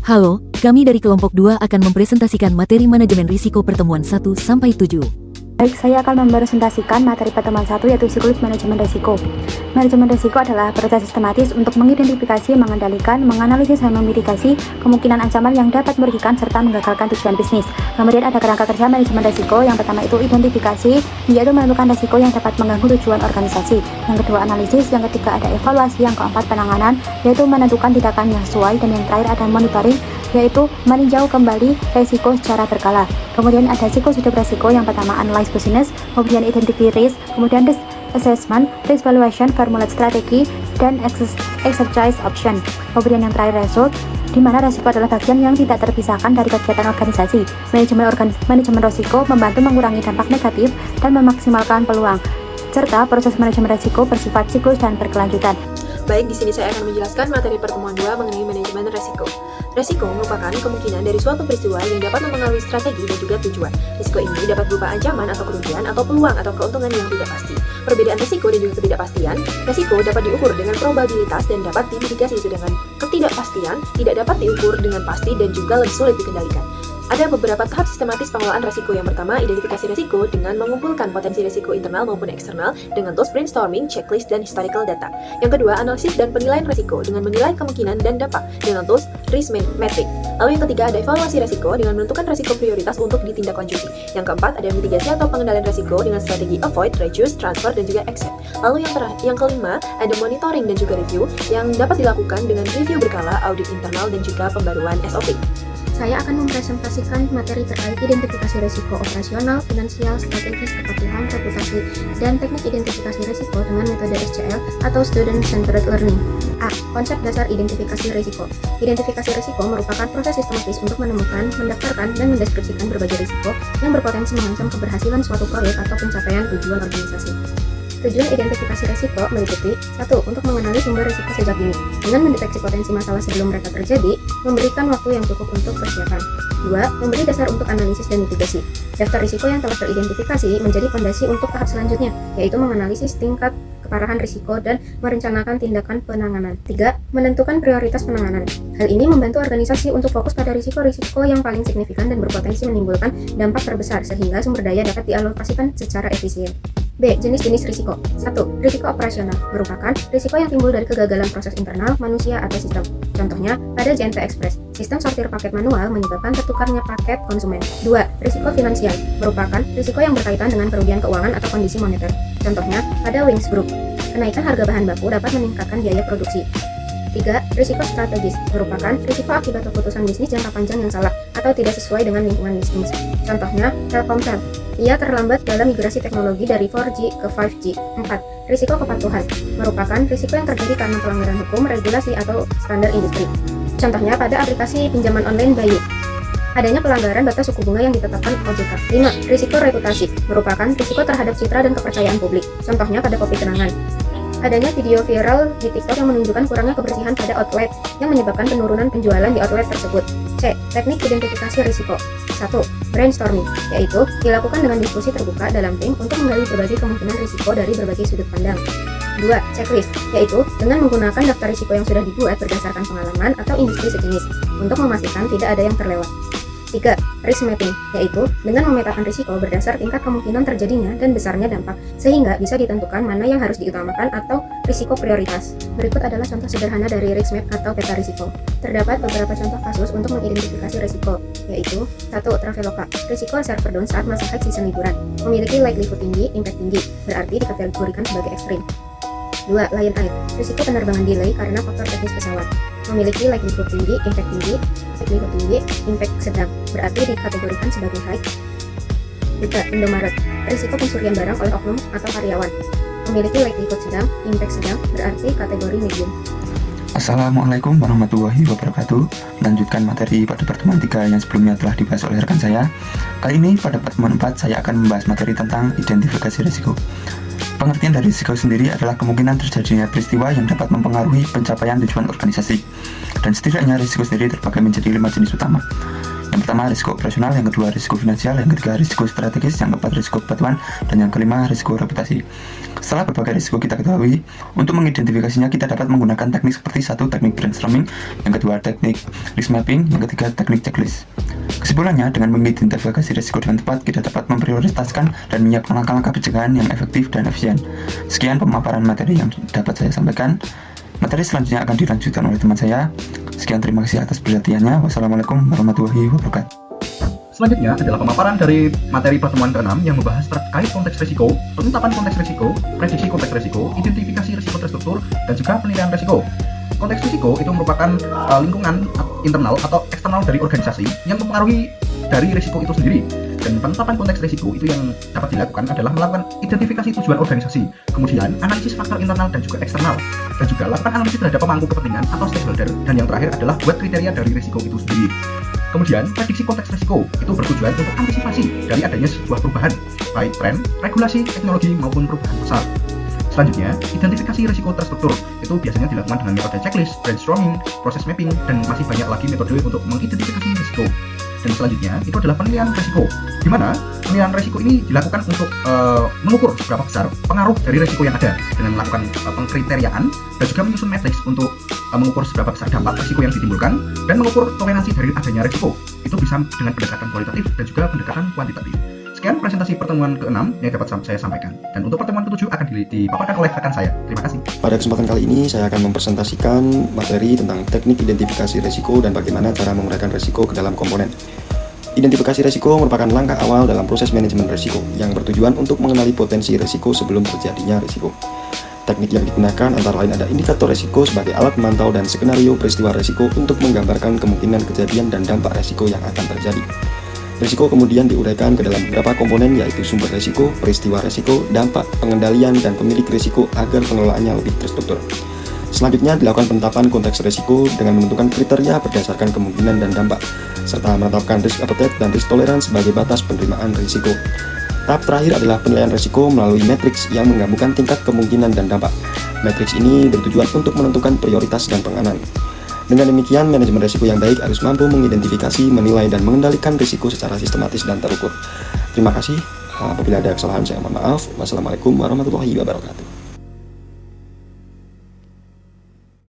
Halo, kami dari kelompok 2 akan mempresentasikan materi manajemen risiko pertemuan 1-7. Baik, saya akan mempresentasikan materi pertemuan 1 yaitu siklus manajemen risiko. Manajemen risiko adalah proses sistematis untuk mengidentifikasi, mengendalikan, menganalisis, dan memitigasi kemungkinan ancaman yang dapat merugikan serta menggagalkan tujuan bisnis. Kemudian ada kerangka kerja manajemen risiko. Yang pertama itu identifikasi, yaitu menentukan risiko yang dapat mengganggu tujuan organisasi. Yang kedua analisis, yang ketiga ada evaluasi, yang keempat penanganan, yaitu menentukan tindakan yang sesuai, dan yang terakhir ada monitoring, yaitu meninjau kembali risiko secara berkala. Kemudian ada siklus hidup risiko. Yang pertama analyze business, kemudian identify risk, kemudian risk assessment, risk valuation, formulate strategi, dan exercise option. Kemudian yang terakhir result, di mana risiko adalah bagian yang tidak terpisahkan dari kegiatan organisasi. Manajemen risiko membantu mengurangi dampak negatif dan memaksimalkan peluang, serta proses manajemen risiko bersifat siklus dan berkelanjutan. Baik, di sini saya akan menjelaskan materi pertemuan 2 mengenai manajemen resiko. Resiko merupakan kemungkinan dari suatu peristiwa yang dapat mempengaruhi strategi dan juga tujuan. Risiko ini dapat berupa ancaman atau kerugian atau peluang atau keuntungan yang tidak pasti. Perbedaan risiko dan juga ketidakpastian, resiko dapat diukur dengan probabilitas dan dapat dimitigasi, sedangkan ketidakpastian tidak dapat diukur dengan pasti dan juga lebih sulit dikendalikan. Ada beberapa tahap sistematis pengelolaan risiko. Yang pertama, identifikasi risiko dengan mengumpulkan potensi risiko internal maupun eksternal dengan tools brainstorming, checklist, dan historical data. Yang kedua, analisis dan penilaian risiko dengan menilai kemungkinan dan dampak dengan tools risk metric. Lalu yang ketiga, ada evaluasi risiko dengan menentukan risiko prioritas untuk ditindaklanjuti. Yang keempat, ada mitigasi atau pengendalian risiko dengan strategi avoid, reduce, transfer, dan juga accept. Lalu yang kelima, ada monitoring dan juga review yang dapat dilakukan dengan review berkala, audit internal, dan juga pembaruan SOP. Saya akan mempresentasikan materi terkait identifikasi risiko operasional, finansial, strategis, kepatuhan, reputasi, dan teknik identifikasi risiko dengan metode SCL atau Student Centered Learning. A. Konsep dasar identifikasi risiko. Identifikasi risiko merupakan proses sistematis untuk menemukan, mendaftarkan, dan mendeskripsikan berbagai risiko yang berpotensi mengancam keberhasilan suatu proyek atau pencapaian tujuan organisasi. Tujuan identifikasi risiko meliputi 1. Untuk mengenali sumber risiko sejak dini dengan mendeteksi potensi masalah sebelum mereka terjadi, memberikan waktu yang cukup untuk persiapan. 2. Memberi dasar untuk analisis dan mitigasi. Daftar risiko yang telah teridentifikasi menjadi fondasi untuk tahap selanjutnya, yaitu menganalisis tingkat keparahan risiko dan merencanakan tindakan penanganan. 3. Menentukan prioritas penanganan. Hal ini membantu organisasi untuk fokus pada risiko-risiko yang paling signifikan dan berpotensi menimbulkan dampak terbesar sehingga sumber daya dapat dialokasikan secara efisien. B. Jenis-jenis risiko. 1. Risiko operasional merupakan risiko yang timbul dari kegagalan proses internal, manusia, atau sistem. Contohnya, pada JNT Express, sistem sortir paket manual menyebabkan tertukarnya paket konsumen. 2. Risiko finansial merupakan risiko yang berkaitan dengan kerugian keuangan atau kondisi moneter. Contohnya, pada Wings Group, kenaikan harga bahan baku dapat meningkatkan biaya produksi. 3. Risiko strategis merupakan risiko akibat keputusan bisnis jangka panjang yang salah atau tidak sesuai dengan lingkungan bisnis. Contohnya, Telkomsel. Ia terlambat dalam migrasi teknologi dari 4G ke 5G. 4. Risiko kepatuhan merupakan risiko yang terjadi karena pelanggaran hukum, regulasi, atau standar industri. Contohnya pada aplikasi pinjaman online Bayu. Adanya pelanggaran batas suku bunga yang ditetapkan OJK. 5. Risiko reputasi merupakan risiko terhadap citra dan kepercayaan publik. Contohnya pada kopi kenangan. Adanya video viral di TikTok yang menunjukkan kurangnya kebersihan pada outlet yang menyebabkan penurunan penjualan di outlet tersebut. C. Teknik identifikasi risiko. 1. Brainstorming, yaitu dilakukan dengan diskusi terbuka dalam tim untuk menggali berbagai kemungkinan risiko dari berbagai sudut pandang. 2. Checklist, yaitu dengan menggunakan daftar risiko yang sudah dibuat berdasarkan pengalaman atau industri sejenis untuk memastikan tidak ada yang terlewat. 3. Risk mapping, yaitu dengan memetakan risiko berdasar tingkat kemungkinan terjadinya dan besarnya dampak, sehingga bisa ditentukan mana yang harus diutamakan atau risiko prioritas. Berikut adalah contoh sederhana dari risk map atau peta risiko. Terdapat beberapa contoh kasus untuk mengidentifikasi risiko, yaitu 1. Traveloka, risiko server down saat masa high season liburan, memiliki likelihood tinggi, impact tinggi, berarti dikategorikan sebagai ekstrim. 2. Lion Air, risiko penerbangan delay karena faktor teknis pesawat, memiliki likelihood tinggi, impact tinggi, likelihood tinggi, impact sedang, berarti dikategorikan sebagai high. 3. Indomaret, risiko pencurian barang oleh oknum atau karyawan, memiliki likelihood sedang, impact sedang, berarti kategori medium. Assalamualaikum warahmatullahi wabarakatuh. Lanjutkan materi pada pertemuan 3 yang sebelumnya telah dibahas oleh rekan saya. Kali ini pada pertemuan 4 saya akan membahas materi tentang identifikasi risiko. Pengertian dari risiko sendiri adalah kemungkinan terjadinya peristiwa yang dapat mempengaruhi pencapaian tujuan organisasi. Dan setidaknya risiko sendiri terbagi menjadi 5 jenis utama. Yang pertama risiko operasional, yang kedua risiko finansial, yang ketiga risiko strategis, yang keempat risiko kepatuhan, dan yang kelima risiko reputasi. Setelah berbagai risiko kita ketahui, untuk mengidentifikasinya kita dapat menggunakan teknik seperti satu, teknik brainstorming, yang kedua teknik risk mapping, yang ketiga teknik checklist. Kesimpulannya, dengan mengidentifikasi risiko dengan tepat, kita dapat memprioritaskan dan menyiapkan langkah-langkah pencegahan yang efektif dan efisien. Sekian pemaparan materi yang dapat saya sampaikan. Materi selanjutnya akan dilanjutkan oleh teman saya. Sekian, terima kasih atas perhatiannya. Wassalamualaikum warahmatullahi wabarakatuh. Selanjutnya adalah pemaparan dari materi pertemuan ke-6 yang membahas terkait konteks risiko, penetapan konteks risiko, prediksi konteks risiko, identifikasi risiko terstruktur, dan juga penilaian risiko. Konteks risiko itu merupakan lingkungan internal atau eksternal dari organisasi yang mempengaruhi dari risiko itu sendiri. Dan penetapan konteks risiko itu yang dapat dilakukan adalah melakukan identifikasi tujuan organisasi, kemudian analisis faktor internal dan juga eksternal, dan juga lakukan analisis terhadap pemangku kepentingan atau stakeholder, dan yang terakhir adalah buat kriteria dari risiko itu sendiri. Kemudian, prediksi konteks risiko itu bertujuan untuk antisipasi dari adanya sebuah perubahan, baik tren, regulasi, teknologi, maupun perubahan pasar. Selanjutnya, identifikasi risiko terstruktur itu biasanya dilakukan dengan metode checklist, brainstorming, proses mapping, dan masih banyak lagi metode untuk mengidentifikasi risiko. Dan selanjutnya, itu adalah penilaian risiko, di mana penilaian risiko ini dilakukan untuk mengukur seberapa besar pengaruh dari risiko yang ada dengan melakukan pengkriteriaan dan juga menyusun matriks untuk mengukur seberapa besar dampak risiko yang ditimbulkan dan mengukur toleransi dari adanya risiko. Itu bisa dengan pendekatan kualitatif dan juga pendekatan kuantitatif. Sekian presentasi pertemuan ke-6 yang dapat saya sampaikan. Dan untuk pertemuan ke-7 akan dipaparkan oleh rekan saya. Terima kasih. Pada kesempatan kali ini saya akan mempresentasikan materi tentang teknik identifikasi risiko dan bagaimana cara menguraikan risiko ke dalam komponen. Identifikasi risiko merupakan langkah awal dalam proses manajemen risiko yang bertujuan untuk mengenali potensi risiko sebelum terjadinya risiko. Teknik yang digunakan antara lain ada indikator risiko sebagai alat memantau dan skenario peristiwa risiko untuk menggambarkan kemungkinan kejadian dan dampak risiko yang akan terjadi. Risiko kemudian diuraikan ke dalam beberapa komponen, yaitu sumber risiko, peristiwa risiko, dampak, pengendalian, dan pemilik risiko agar pengelolaannya lebih terstruktur. Selanjutnya dilakukan penetapan konteks risiko dengan menentukan kriteria berdasarkan kemungkinan dan dampak, serta menetapkan risk appetite dan risk tolerance sebagai batas penerimaan risiko. Tahap terakhir adalah penilaian risiko melalui matriks yang menggabungkan tingkat kemungkinan dan dampak. Matriks ini bertujuan untuk menentukan prioritas dan penanganan. Dengan demikian, manajemen risiko yang baik harus mampu mengidentifikasi, menilai, dan mengendalikan risiko secara sistematis dan terukur. Terima kasih. Apabila ada kesalahan, saya mohon maaf. Wassalamualaikum warahmatullahi wabarakatuh.